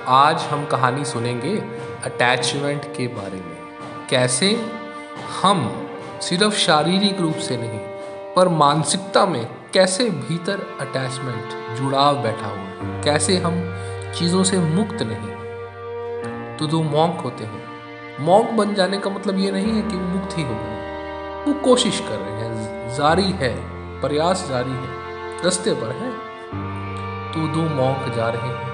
आज हम कहानी सुनेंगे अटैचमेंट के बारे में। कैसे हम सिर्फ शारीरिक रूप से नहीं पर मानसिकता में कैसे भीतर अटैचमेंट जुड़ाव बैठा हुआ है, कैसे हम चीज़ों से मुक्त नहीं। तो दो मॉन्क होते हैं। मॉन्क बन जाने का मतलब ये नहीं है कि वो मुक्त ही हो गए, वो कोशिश कर रहे हैं, जारी है, प्रयास जारी है, रास्ते पर है। तो दो मॉन्क जा रहे हैं।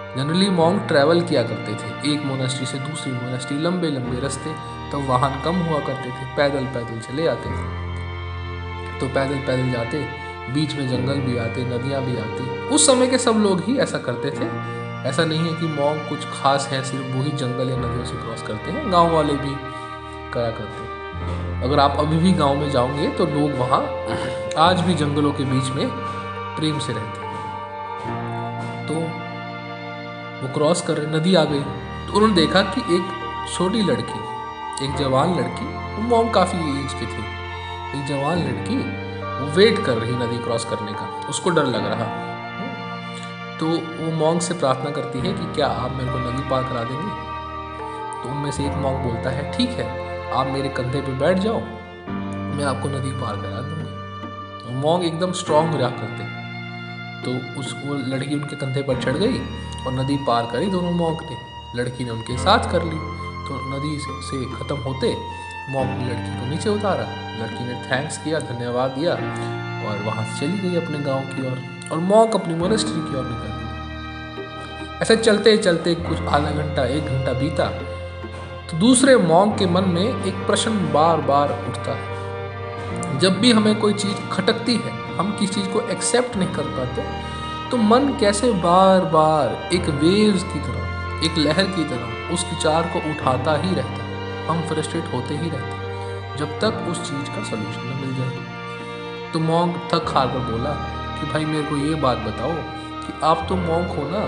जनरली मॉन्क ट्रैवल किया करते थे एक मोनेस्ट्री से दूसरी मोनेस्ट्री, लंबे लंबे रास्ते। तब वाहन कम हुआ करते थे, पैदल पैदल चले आते थे। तो पैदल पैदल जाते, बीच में जंगल भी आते, नदियाँ भी आती। उस समय के सब लोग ही ऐसा करते थे। ऐसा नहीं है कि मॉन्क कुछ खास है, सिर्फ वही जंगल या नदियों से क्रॉस करते हैं, गाँव वाले भी करा करते हैं। अगर आप अभी भी गाँव में जाओगे तो लोग वहाँ आज भी जंगलों के बीच में प्रेम से रहते हैं। तो वो क्रॉस कर रहे, नदी आ गई तो उन्होंने देखा कि एक छोटी लड़की, एक जवान लड़की, वो मॉन्क काफ़ी एज की थी, एक जवान लड़की वो वेट कर रही नदी क्रॉस करने का, उसको डर लग रहा। तो वो मॉन्क से प्रार्थना करती है कि क्या आप मेरे को नदी पार करा देंगे। तो उनमें से एक मॉन्क बोलता है ठीक है, आप मेरे कंधे पे बैठ जाओ, मैं आपको नदी पार करा दूंगी। तो मॉन्क एकदम स्ट्रांग रहा करते। तो वो लड़की उनके कंधे पर चढ़ गई और नदी पार करी दोनों मॉन्क ने। लड़की ने उनके साथ कर ली। तो नदी से ख़त्म होते मॉन्क ने लड़की को नीचे उतारा। लड़की ने थैंक्स किया, धन्यवाद दिया और वहाँ से चली गई अपने गांव की ओर, और मॉन्क अपनी मोनेस्ट्री की ओर निकल गई। ऐसे चलते चलते कुछ आधा घंटा एक घंटा बीता। तो दूसरे मॉन्क के मन में एक प्रश्न बार बार उठता है। जब भी हमें कोई चीज़ खटकती है, हम किसी चीज़ को एक्सेप्ट नहीं कर पाते, तो मन कैसे बार बार एक वेव्स की तरह, एक लहर की तरह उस विचार को उठाता ही रहता है। हम फ्रस्ट्रेट होते ही रहते हैं जब तक उस चीज़ का सलूशन न मिल जाए। तो मॉन्क थक हार कर बोला कि भाई मेरे को ये बात बताओ कि आप तो मॉन्क हो ना,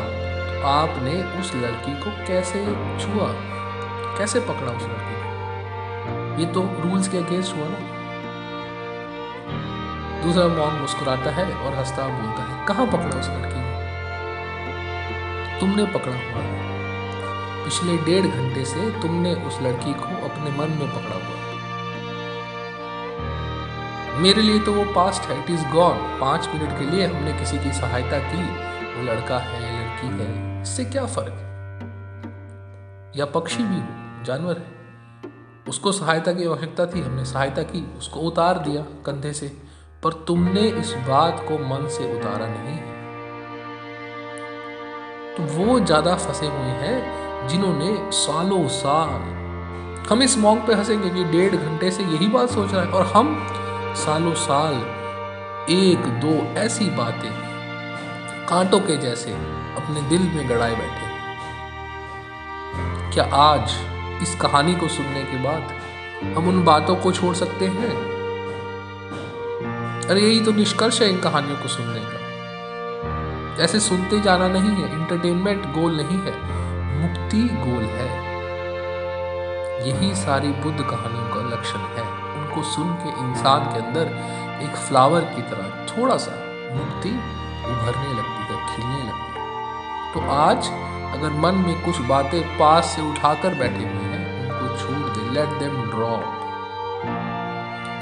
तो आपने उस लड़की को कैसे छुआ, कैसे पकड़ा उस लड़की को? ये तो रूल्स के अगेंस्ट हुआ ना। दूसरा मॉन्क मुस्कुराता है और हंसता बोलता है, कहाँ पकड़ा उस लड़की को? तुमने पकड़ा हुआ है। पिछले 1.5 घंटे से तुमने उस लड़की को अपने मन में पकड़ा हुआ है। मेरे लिए तो वो पास्ट है, इट इज गॉन। 5 मिनट के लिए हमने किसी की सहायता की, वो लड़का है लड़की है, इससे क्या फर्क है? या पक्षी भी हो, जानवर है, उसको सहायता की आवश्यकता थी, हमने सहायता की, उसको उतार दिया कंधे से। पर तुमने इस बात को मन से उतारा नहीं है। तो वो ज्यादा फंसे हुए हैं जिन्होंने सालों साल, हम इस मॉन्क पे हंसेंगे कि 1.5 घंटे से यही बात सोच रहा है, और हम सालों साल 1-2 ऐसी बातें कांटों के जैसे अपने दिल में गड़ाए बैठे। क्या आज इस कहानी को सुनने के बाद हम उन बातों को छोड़ सकते हैं? अरे यही तो निष्कर्ष है इन कहानियों को सुनने का। ऐसे सुनते जाना नहीं है, इंटरटेनमेंट गोल नहीं है, मुक्ति गोल है। यही सारी बुद्ध कहानियों का लक्षण है। उनको सुन के इंसान के अंदर एक फ्लावर की तरह थोड़ा सा मुक्ति उभरने लगती है, खिलने लगती है। तो आज अगर मन में कुछ बातें पास से उठाकर बैठे हुए हैं, उनको छोड़ दे, लेट देम ड्रॉप।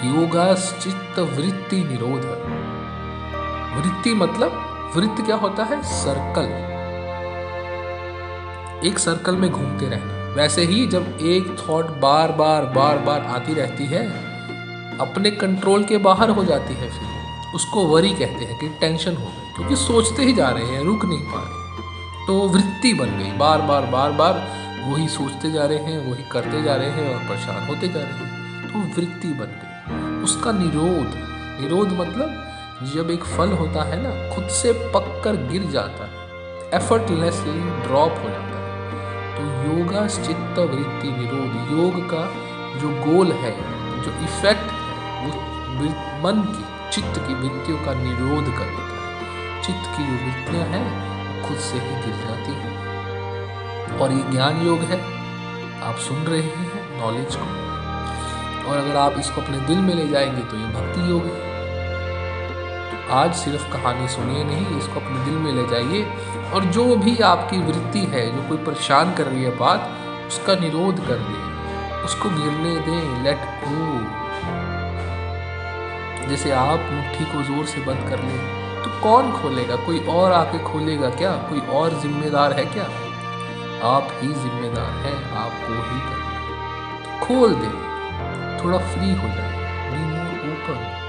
योगा चित्त वृत्ति निरोध। वृत्ति मतलब, वृत्त क्या होता है? सर्कल, एक सर्कल में घूमते रहना। वैसे ही जब एक थॉट बार बार आती रहती है, अपने कंट्रोल के बाहर हो जाती है, फिर उसको वरी कहते हैं कि टेंशन हो गई, क्योंकि सोचते ही जा रहे हैं, रुक नहीं पा रहे। तो वृत्ति बन गई, बार बार वही सोचते जा रहे हैं, वही करते जा रहे हैं और परेशान होते जा रहे हैं। तो वृत्ति बन गई। उसका निरोध, निरोध मतलब जब एक फल होता है ना, खुद से पककर गिर जाता है, एफर्टलेसली ड्रॉप हो जाता है। तो योगा चित्त वृत्ति निरोध, योग का जो गोल है, जो इफेक्ट है, वो मन की, चित्त की वृत्तियों का निरोध कर देता है। चित्त की जो वृत्तियां हैं वो खुद से ही गिर जाती हैं। और ये ज्ञान योग है, आप सुन रहे हैं नॉलेज को, और अगर आप इसको अपने दिल में ले जाएंगे तो ये भक्ति योग है। तो आज सिर्फ कहानी सुनिए नहीं, इसको अपने दिल में ले जाइए और जो भी आपकी वृत्ति है, जो कोई परेशान कर रही है बात, उसका निरोध कर दें, उसको गिरने दें, लेट गो। जैसे आप मुट्ठी को जोर से बंद कर लें तो कौन खोलेगा? कोई और आके खोलेगा क्या? कोई और जिम्मेदार है क्या? आप ही जिम्मेदार हैं, आपको ही करना। खोल दें, थोड़ा फ्री हो जाए, बी मोर ओपन।